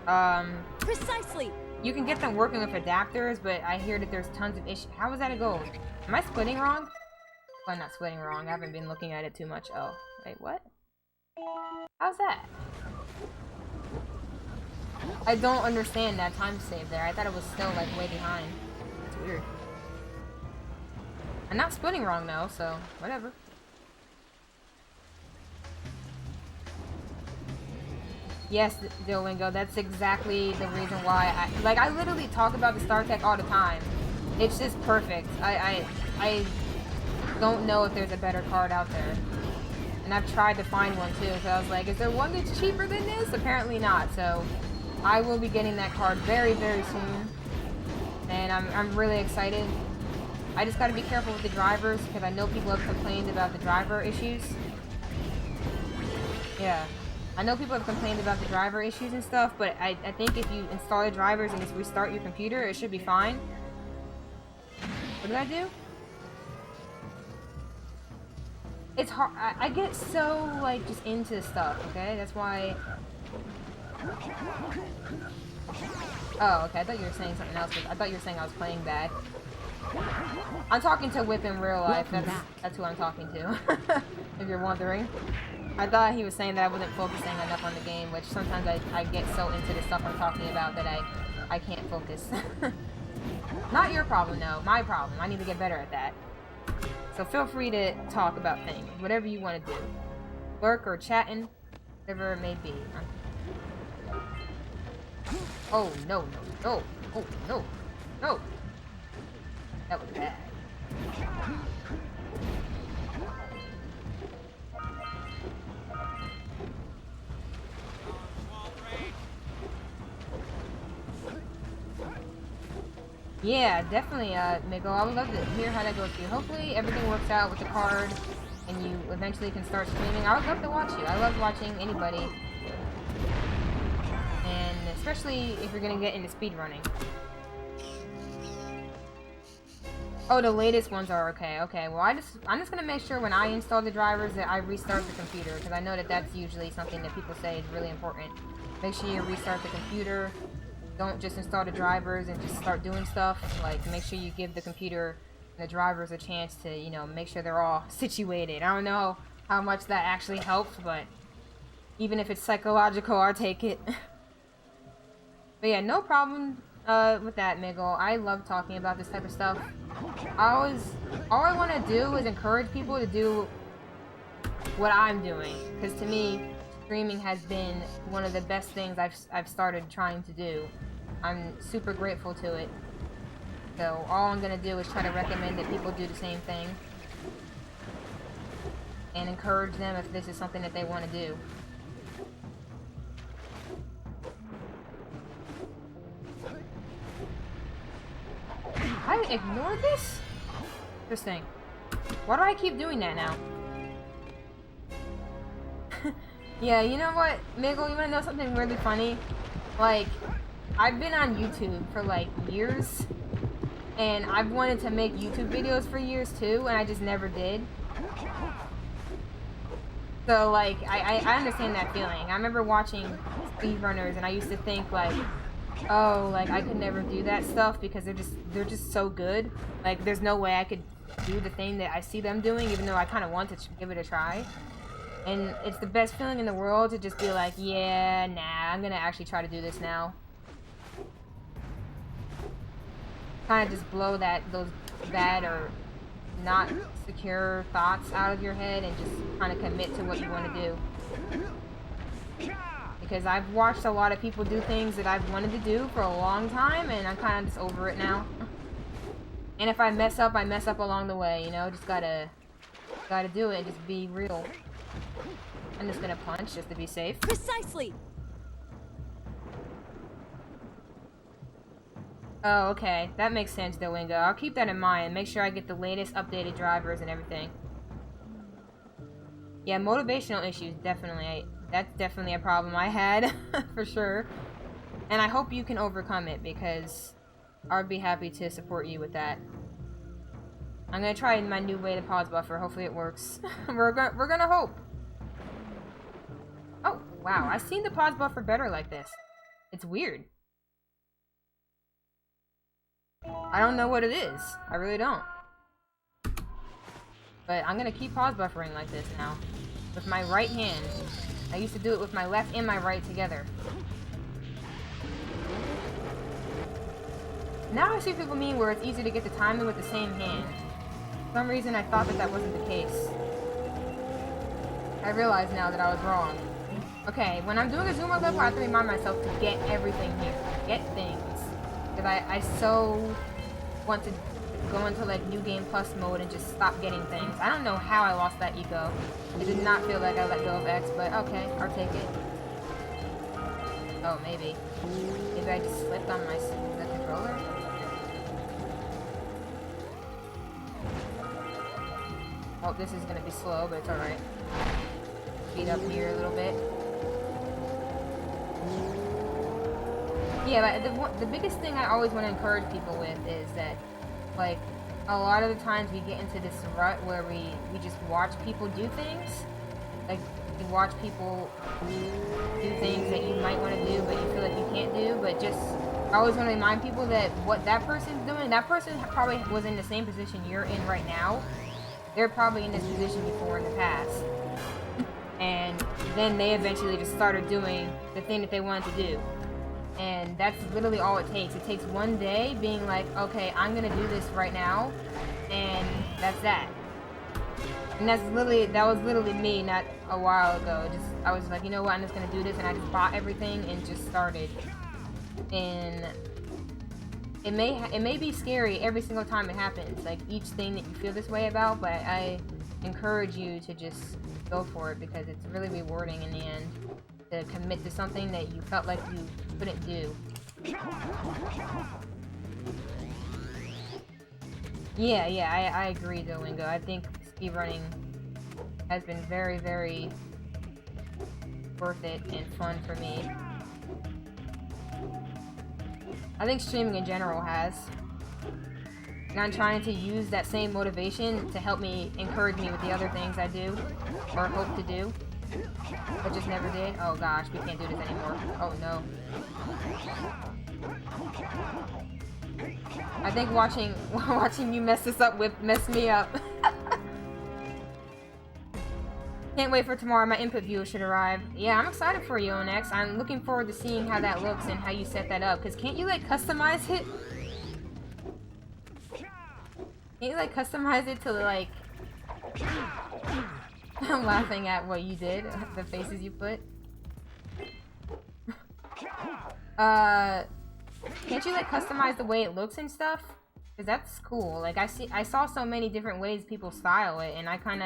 Precisely. You can get them working with adapters, but I hear that there's tons of issues. How was that a goal? Am I splitting wrong? Well, I'm not splitting wrong. I haven't been looking at it too much. Oh, wait, what? How's that? I don't understand that time save there. I thought it was still, like, way behind. It's weird. I'm not splitting wrong, though, so whatever. Yes, Duolingo, that's exactly the reason why I literally talk about the StarTech all the time. It's just perfect. I don't know if there's a better card out there. And I've tried to find one too, so I was like, is there one that's cheaper than this? Apparently not, so I will be getting that card very, very soon. And I'm really excited. I just gotta be careful with the drivers, because I know people have complained about the driver issues. Yeah. I know people have complained about the driver issues and stuff, but I think if you install the drivers and just restart your computer, it should be fine. What did I do? It's hard. I get so, like, just into stuff, okay? That's why... Oh, okay. I thought you were saying something else. I thought you were saying I was playing bad. I'm talking to Whip in real life. That's who I'm talking to. If you're wondering. I thought he was saying that I wasn't focusing enough on the game, which sometimes I get so into the stuff I'm talking about that I can't focus. Not your problem, no. My problem. I need to get better at that. So feel free to talk about things. Whatever you want to do. Lurk or chatting. Whatever it may be. Oh, no, no, no. Oh, no. No. That was bad. Yeah, definitely, Miguel. I would love to hear how that goes for you. Hopefully everything works out with the card and you eventually can start streaming. I would love to watch you. I love watching anybody. And especially if you're going to get into speedrunning. Oh, the latest ones are okay. Okay, well, I'm just gonna make sure when I install the drivers that I restart the computer, because I know that that's usually something that people say is really important. Make sure you restart the computer. Don't just install the drivers and just start doing stuff. Like, make sure you give the computer and the drivers a chance to, you know, make sure they're all situated. I don't know how much that actually helps, but even if it's psychological, I'll take it. But yeah, no problem with that, Miggle. I love talking about this type of stuff. All I want to do is encourage people to do what I'm doing, because to me, streaming has been one of the best things I've started trying to do. I'm super grateful to it. So all I'm gonna do is try to recommend that people do the same thing and encourage them if this is something that they want to do. I ignored this? Interesting. Why do I keep doing that now? Yeah, you know what, Miggle, you wanna know something really funny? Like, I've been on YouTube for like years, and I've wanted to make YouTube videos for years too, and I just never did. So like, I understand that feeling. I remember watching speedrunners, and I used to think like, oh, like I could never do that stuff because they're just so good. Like, there's no way I could do the thing that I see them doing, even though I kind of want to give it a try. And it's the best feeling in the world to just be like, yeah, nah, I'm gonna actually try to do this now. Kind of just blow those bad or not secure thoughts out of your head and just kind of commit to what you want to do. Because I've watched a lot of people do things that I've wanted to do for a long time, and I'm kind of just over it now. And if I mess up, I mess up along the way, you know? Just gotta do it and just be real. I'm just gonna punch just to be safe. Precisely. Oh, okay. That makes sense, Doingo. I'll keep that in mind. Make sure I get the latest updated drivers and everything. Yeah, motivational issues, definitely. That's definitely a problem I had, for sure. And I hope you can overcome it, because I'd be happy to support you with that. I'm gonna try my new way to pause buffer. Hopefully it works. We're gonna hope. Oh, wow. I've seen the pause buffer better like this. It's weird. I don't know what it is. I really don't. But I'm gonna keep pause buffering like this now. With my right hand. I used to do it with my left and my right together. Now I see what people mean where it's easier to get the timing with the same hand. For some reason I thought that wasn't the case. I realize now that I was wrong. Okay, when I'm doing a zoomer level, I have to remind myself to get everything here. Get things. Because I so want to go into like New Game Plus mode and just stop getting things. I don't know how I lost that eco. It did not feel like I let go of X, but okay, I'll take it. Oh, maybe. Maybe I just slipped on the controller? Oh, this is gonna be slow, but it's alright. Speed up here a little bit. Yeah, but the biggest thing I always want to encourage people with is that, like, a lot of the times we get into this rut where we just watch people do things. Like, you watch people do things that you might want to do, but you feel like you can't do. But just, I always want to remind people that what that person's doing, that person probably was in the same position you're in right now. They're probably in this position before in the past. And then they eventually just started doing the thing that they wanted to do. And that's literally all it takes. It takes one day being like, okay, I'm gonna do this right now, and that's that. And that was literally me not a while ago. I was like, you know what, I'm just gonna do this, and I just bought everything and just started. And it may be scary every single time it happens, like each thing that you feel this way about, but I encourage you to just go for it, because it's really rewarding in the end to commit to something that you felt like you couldn't do. Yeah, I agree, Doingo. I think speedrunning has been very, very worth it and fun for me. I think streaming in general has. And I'm trying to use that same motivation to help me, encourage me with the other things I do, or hope to do, but just never did. Oh gosh, we can't do this anymore. Oh no. I think watching you mess this up messed me up. Can't wait for tomorrow. My input viewer should arrive. Yeah, I'm excited for you, Onyx. I'm looking forward to seeing how that looks and how you set that up. Cause can't you like customize it? Can't you like customize it to like... I'm laughing at what you did. The faces you put. Can't you like customize the way it looks and stuff? Cause that's cool. Like I saw so many different ways people style it, and I'm kind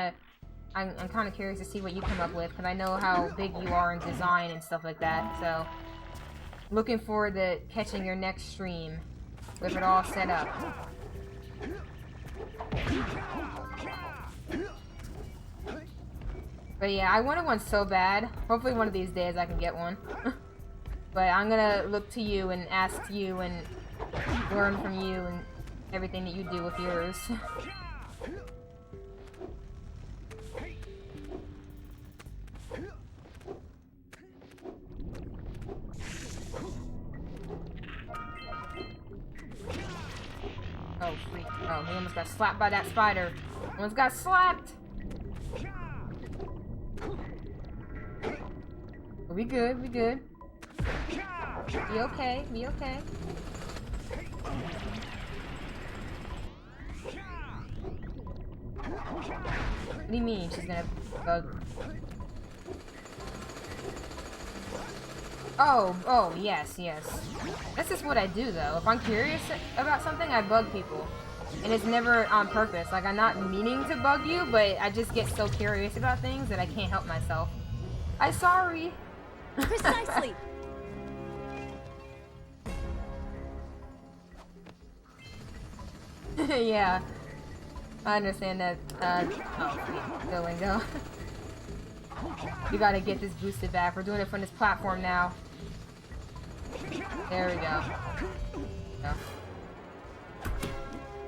of curious to see what you come up with, because I know how big you are in design and stuff like that. So looking forward to catching your next stream with it all set up. But yeah, I wanted one so bad. Hopefully one of these days I can get one. But I'm gonna look to you and ask you and learn from you and everything that you do with yours. Oh, freak. Oh, he almost got slapped by that spider. Almost got slapped! We good, we good. Be okay, be okay. What do you mean she's gonna bug? Oh, yes. That's just what I do, though. If I'm curious about something, I bug people. And it's never on purpose. Like, I'm not meaning to bug you, but I just get so curious about things that I can't help myself. I'm sorry. Precisely. Yeah. I understand that, oh, the lingo. We gotta get this boosted back. We're doing it from this platform now. There we go.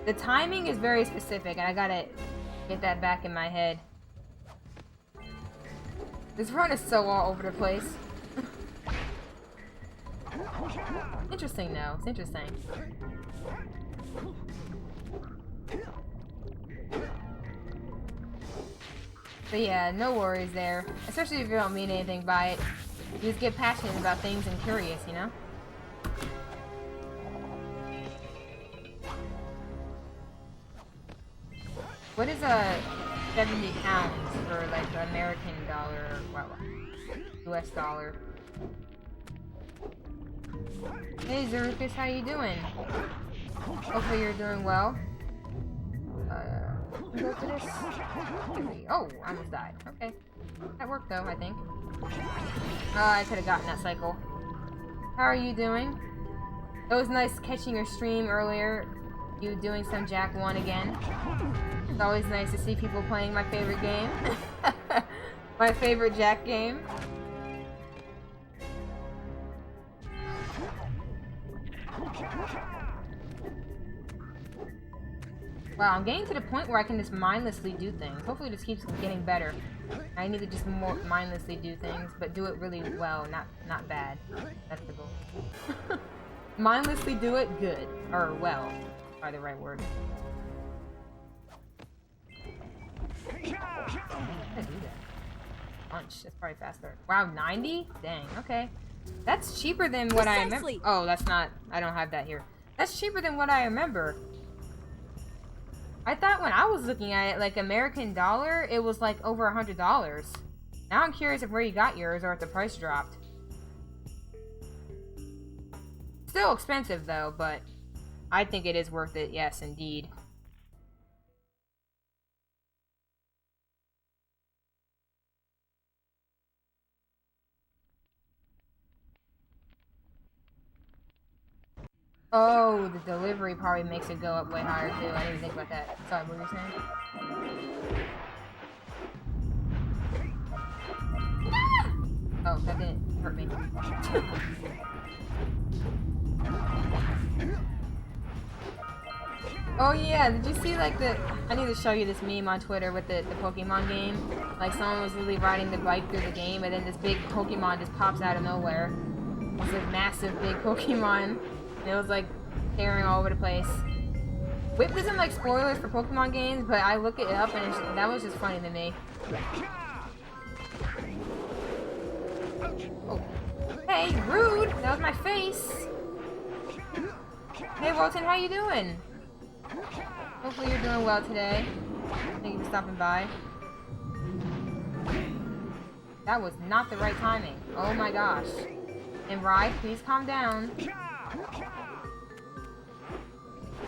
The timing is very specific, and I gotta get that back in my head. This run is so all over the place. Interesting, though. It's interesting. But yeah, no worries there. Especially if you don't mean anything by it. You just get passionate about things and curious, you know? What is a 70 pounds for like the American dollar, well, US dollar? Hey Zerukus, how you doing? Hopefully you're doing well. Go for this. Oh, I almost died. Okay. That worked though, I think. I could have gotten that cycle. How are you doing? It was nice catching your stream earlier. You doing some Jak 1 again. It's always nice to see people playing my favorite game. My favorite Jak game. Wow, I'm getting to the point where I can just mindlessly do things. Hopefully this keeps getting better. I need to just more mindlessly do things, but do it really well, not bad. That's the goal. Mindlessly do it good. Or well, are the right word. How do I do that? Punch, that's probably faster. Wow, 90? Dang, okay. That's cheaper than what I remember. Oh, that's not, I don't have that here. That's cheaper than what I remember. I thought when I was looking at it, like American dollar, it was like over $100. Now I'm curious if where you got yours or if the price dropped. Still expensive though, but I think it is worth it, yes indeed. Oh, the delivery probably makes it go up way higher too. I didn't even think about that. Sorry, what were you saying? Oh, that didn't hurt me. Oh yeah, did you see like the... I need to show you this meme on Twitter with the Pokemon game. Like someone was literally riding the bike through the game and then this big Pokemon just pops out of nowhere. It's a massive big Pokemon. And it was like tearing all over the place. Whip doesn't like spoilers for Pokemon games, but I look it up and that was just funny to me. Oh. Hey, rude! That was my face! Hey Walton, how you doing? Hopefully you're doing well today. Thank you for stopping by. That was not the right timing. Oh my gosh. And Rye, please calm down.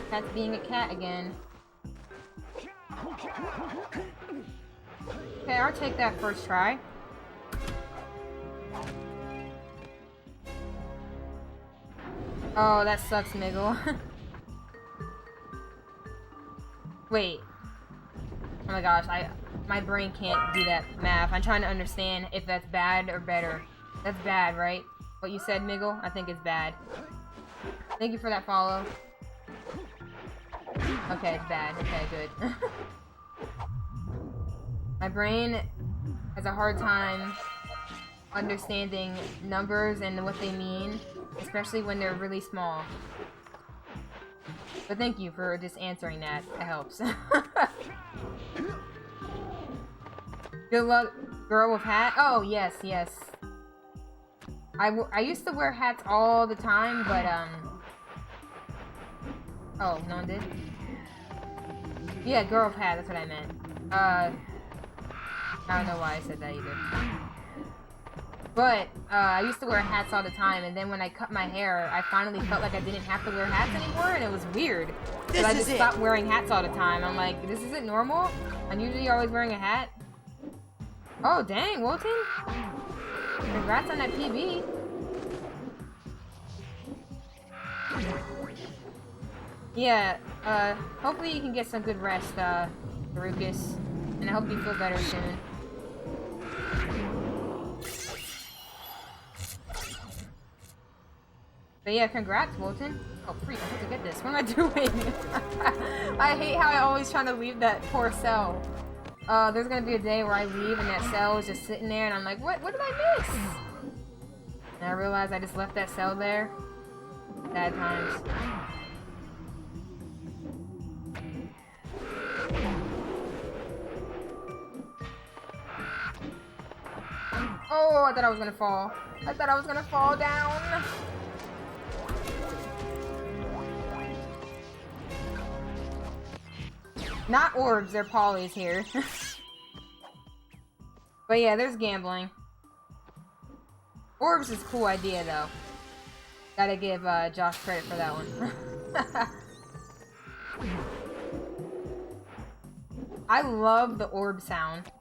Cat's being a cat again. Okay, I'll take that first try. Oh, that sucks, Miggle. Wait. Oh my gosh, my brain can't do that math. I'm trying to understand if that's bad or better. That's bad, right? What you said, Miggle? I think it's bad. Thank you for that follow. Okay, it's bad. Okay, good. My brain has a hard time understanding numbers and what they mean, especially when they're really small. But thank you for just answering that. It helps. Good luck, girl with hat. Oh, yes, yes. I used to wear hats all the time, but, oh, no one did? Yeah, girl with hat, that's what I meant. I don't know why I said that either. But, I used to wear hats all the time, and then when I cut my hair, I finally felt like I didn't have to wear hats anymore, and it was weird. So I just stopped wearing hats all the time. I'm like, this isn't normal? I'm usually always wearing a hat. Oh, dang, Walton. Congrats on that PB. Yeah, hopefully you can get some good rest, Lucas. And I hope you feel better soon. But yeah, congrats, Walton. Oh, freak, I have to get this. What am I doing? I hate how I always try to leave that poor cell. There's gonna be a day where I leave and that cell is just sitting there and I'm like, what did I miss? And I realize I just left that cell there. Bad times. Oh, I thought I was gonna fall. I thought I was gonna fall down. Not orbs, they're polys here. But yeah, there's gambling. Orbs is a cool idea, though. Gotta give Josh credit for that one. I love the orb sound.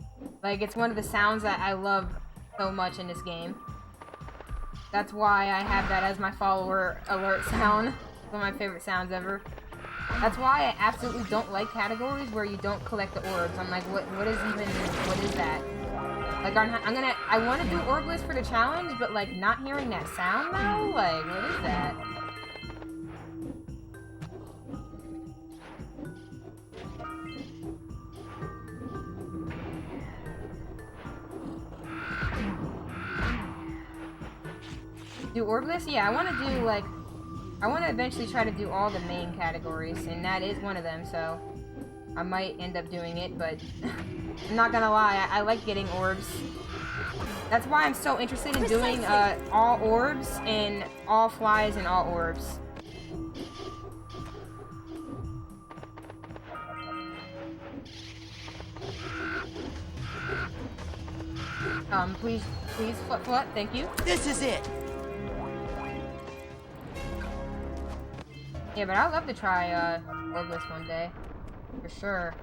Like, it's one of the sounds that I love so much in this game. That's why I have that as my follower alert sound. One of my favorite sounds ever. That's why I absolutely don't like categories where you don't collect the orbs. I'm like, what is that? Like, I want to do orbless for the challenge, but like, not hearing that sound now? Like, what is that? Do orbless? Yeah, I want to do like, I want to eventually try to do all the main categories, and that is one of them, so I might end up doing it, but I'm not gonna lie, I like getting orbs. That's why I'm so interested in doing all orbs and all flies and all orbs. Please, flut, thank you. This is it. Yeah, but I'd love to try orbless one day, for sure.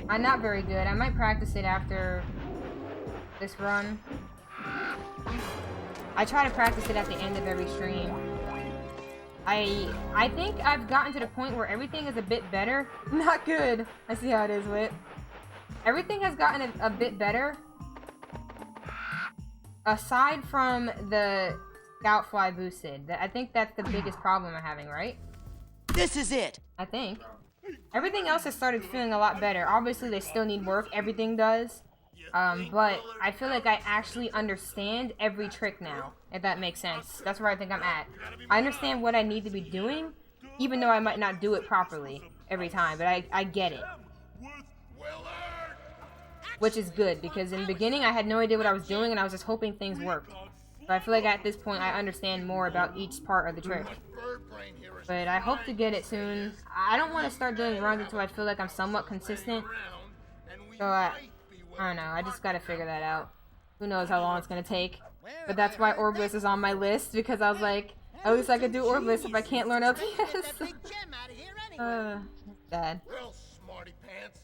I'm not very good. I might practice it after this run. I try to practice it at the end of every stream. I think I've gotten to the point where everything is a bit better. Not good. I see how it is, Wit. Everything has gotten a bit better. Aside from the Scout fly boosted. I think that's the biggest problem I'm having, right? This is it. I think. Everything else has started feeling a lot better. Obviously, they still need work. Everything does. But I feel like I actually understand every trick now, if that makes sense. That's where I think I'm at. I understand what I need to be doing, even though I might not do it properly every time, but I get it. Which is good, because in the beginning I had no idea what I was doing and I was just hoping things worked. But I feel like at this point I understand more about each part of the trick. But I hope to get it soon. I don't want to start doing runs until I feel like I'm somewhat consistent. So I don't know, I just gotta figure that out. Who knows how long it's gonna take. But that's why Orbliss is on my list, because I was like, at least I could do Orbliss if I can't learn LTS. Bad. Well, smarty pants.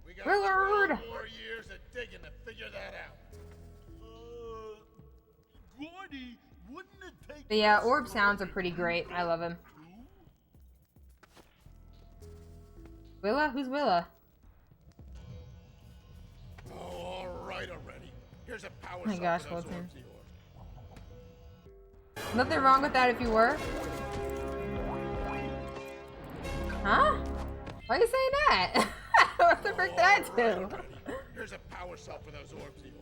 We got Willard! 4 more years of digging to figure that out. Gordy, wouldn't it take... But yeah, orb sounds are pretty great. I love him. Willa? Who's Willa? Oh, all right already. Here's a power Oh my shot gosh, for those Wilton. orbs of yours. Nothing wrong with that if you were. Huh? Why are you saying that? What the frick did I do? Here's a power shot for those orbs of yours.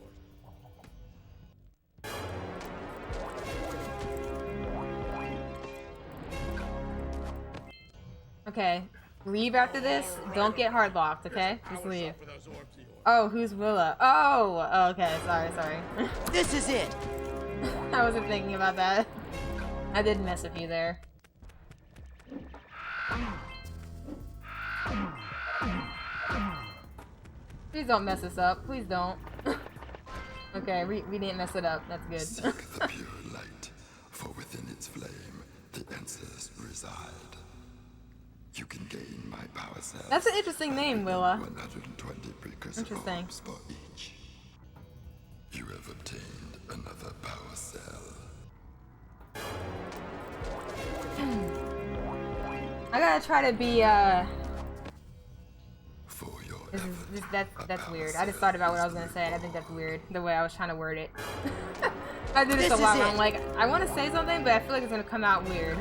Okay. Leave after this. Don't get hard locked, okay? Just leave. Oh, who's Willa? Oh, okay. Sorry. This is it. I wasn't thinking about that. I did mess with you there. Please don't mess us up. Please don't. Okay, we didn't mess it up. That's good. Seek the pure light, for within its flame, the answers reside. You can gain my power cells. That's an interesting name, Willa. 120 precursor Interesting. orbs for each. You have obtained another power cell. I gotta try to be, For your that's weird. I just thought about what I was gonna say, and I think that's weird, the way I was trying to word it. I do this a lot where I'm like, I want to say something, but I feel like it's gonna come out weird.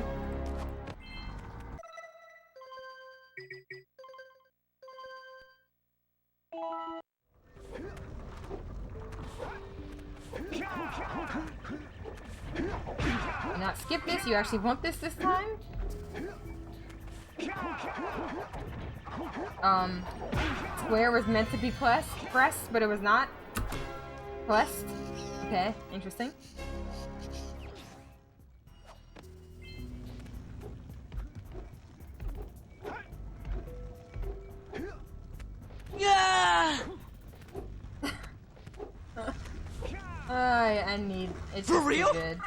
Not skip this, you actually want this time? Square was meant to be pressed, but it was not. Pressed. Okay, interesting. Yeah. I need. It's just too good.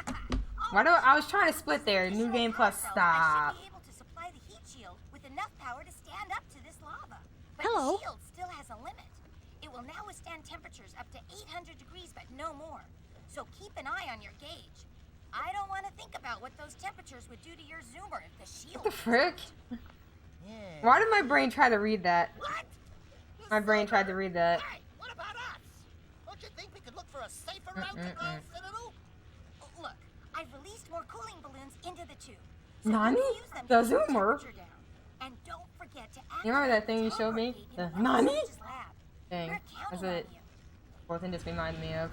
Why do I was trying to split there? New game plus. Stop. Be able to supply the heat shield with enough power to stand up to this lava. But Hello. the shield still has a limit. It will now withstand temperatures up to 800 degrees, but no more. So keep an eye on your gauge. I don't want to think about what those temperatures would do to your zoomer if the shield. What the frick? Why did my brain try to read that? What? My brain tried to read that. Hey, what about us? Don't you think we could look for a safer route to go, Citadel? Look, I've released more cooling balloons into the tube. Nani? You can use them The to keep zoomer? temperature down. And don't forget to You remember that thing you showed me? The Nani? Dang, We're that's counting on what you. Bolton just reminded me of.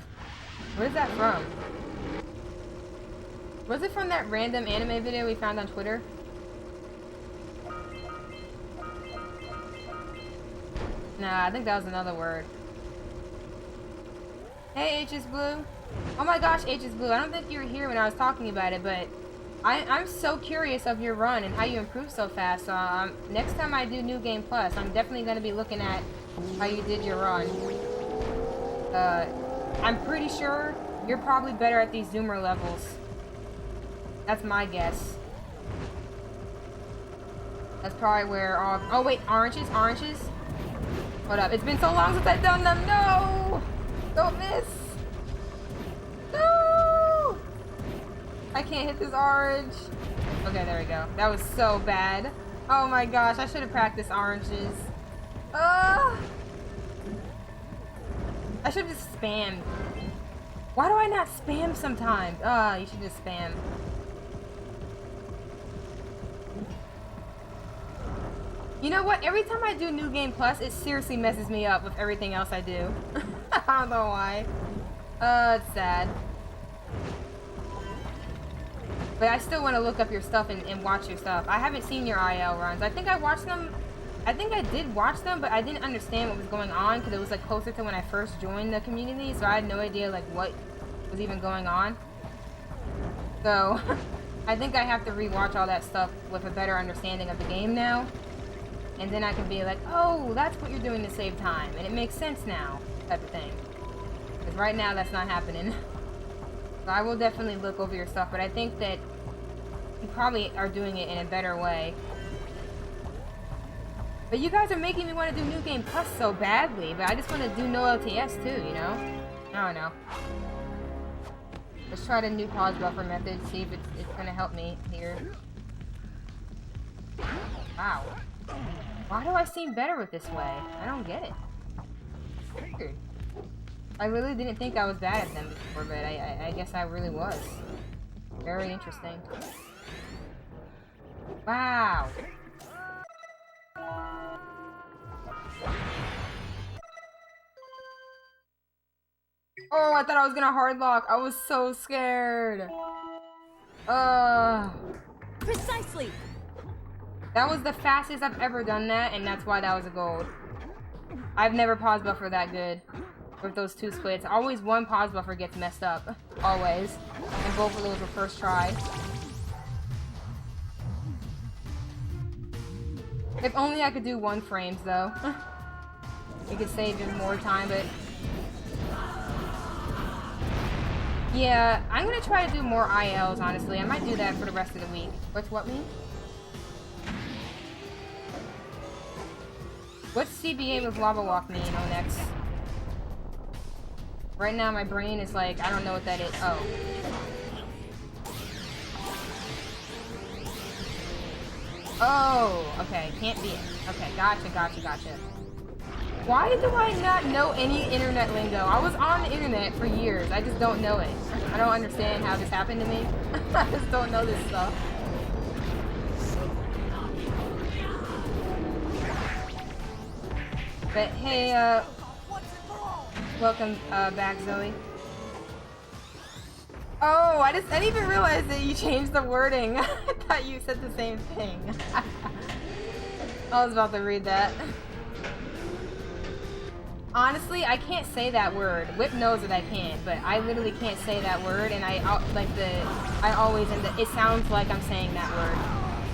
What is that from? Was it from that random anime video we found on Twitter? Nah, I think that was another word. Hey, H is Blue. Oh my gosh, H is Blue. I don't think you were here when I was talking about it, but I'm so curious of your run and how you improved so fast. So next time I do New Game Plus, I'm definitely going to be looking at how you did your run. I'm pretty sure you're probably better at these zoomer levels. That's my guess. That's probably where all... Oh wait, oranges? Hold up, it's been so long since I've done them. No! Don't miss! No! I can't hit this orange. Okay, there we go. That was so bad. Oh my gosh, I should have practiced oranges. I should have just spammed. Why do I not spam sometimes? You should just spam. You know what? Every time I do New Game Plus, it seriously messes me up with everything else I do. I don't know why. It's sad. But I still want to look up your stuff and watch your stuff. I haven't seen your IL runs. I think I watched them. I think I did watch them, but I didn't understand what was going on because it was like closer to when I first joined the community, so I had no idea like what was even going on. So I think I have to rewatch all that stuff with a better understanding of the game now. And then I can be like, oh, that's what you're doing to save time. And it makes sense now, type of thing. Because right now, that's not happening. So I will definitely look over your stuff, but I think that you probably are doing it in a better way. But you guys are making me want to do New Game Plus so badly, but I just want to do no LTS too, you know? I don't know. Let's try the new pause buffer method, see if it's going to help me here. Wow. Why do I seem better with this way? I don't get it. Weird. I really didn't think I was bad at them before, but I guess I really was. Very interesting. Wow. Oh, I thought I was gonna hard lock. I was so scared. Precisely. That was the fastest I've ever done that, and that's why that was a gold. I've never pause buffer that good with those two splits. Always one pause buffer gets messed up. Always. And both of those were first try. If only I could do 1 frames, though. You could save just more time, but... Yeah, I'm gonna try to do more ILs, honestly. I might do that for the rest of the week. What's what mean? What's CBA with Lava Walk mean, Onex? Right now my brain is like, I don't know what that is. Oh. Oh, okay, can't be it. Okay, gotcha. Why do I not know any internet lingo? I was on the internet for years. I just don't know it. I don't understand how this happened to me. I just don't know this stuff. But hey, welcome back, Zoe. Oh, I didn't even realize that you changed the wording. I thought you said the same thing. I was about to read that. Honestly, I can't say that word. Whip knows that I can't, but I literally can't say that word, and I always end up, it sounds like I'm saying that word,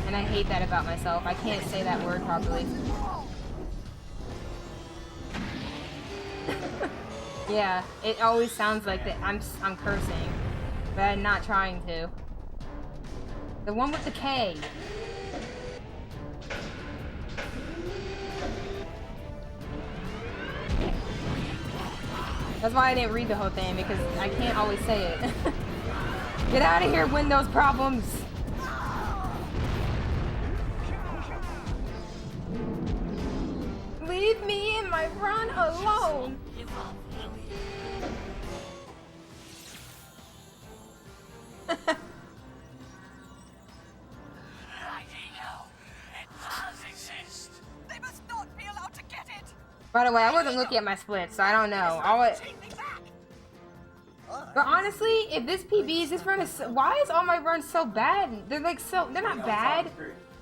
and I hate that about myself. I can't say that word properly. Yeah, it always sounds like that I'm cursing, but I'm not trying to. The one with the K. That's why I didn't read the whole thing, because I can't always say it. Get out of here, Windows problems! Leave me in my run alone! By the way, I wasn't looking at my splits, so I don't know. But honestly, if this PB, this run is, why is all my runs so bad? They're like they're not bad.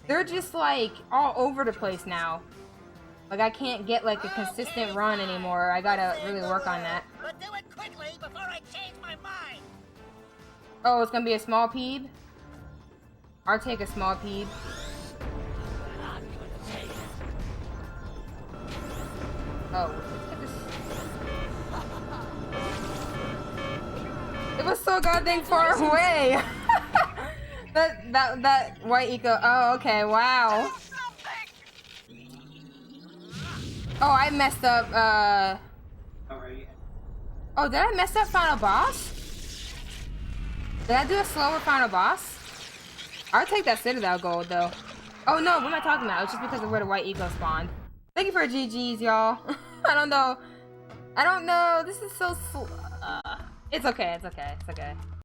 They're just like all over the place now. Like I can't get like a consistent run anymore. I gotta really work on that. But do it quickly before I change my mind. Oh, it's gonna be a small peeb? I'll take a small peeb. Oh, let's get this. It was so goddamn far away. that white eco. Oh, okay. Wow. Oh, I messed up. Oh, did I mess up final boss? Did I do a slower final boss? I'll take that Citadel gold though. Oh no, what am I talking about? It's just because of where the white eco spawned. Thank you for GGs, y'all. I don't know. This is so It's okay, it's okay, it's okay.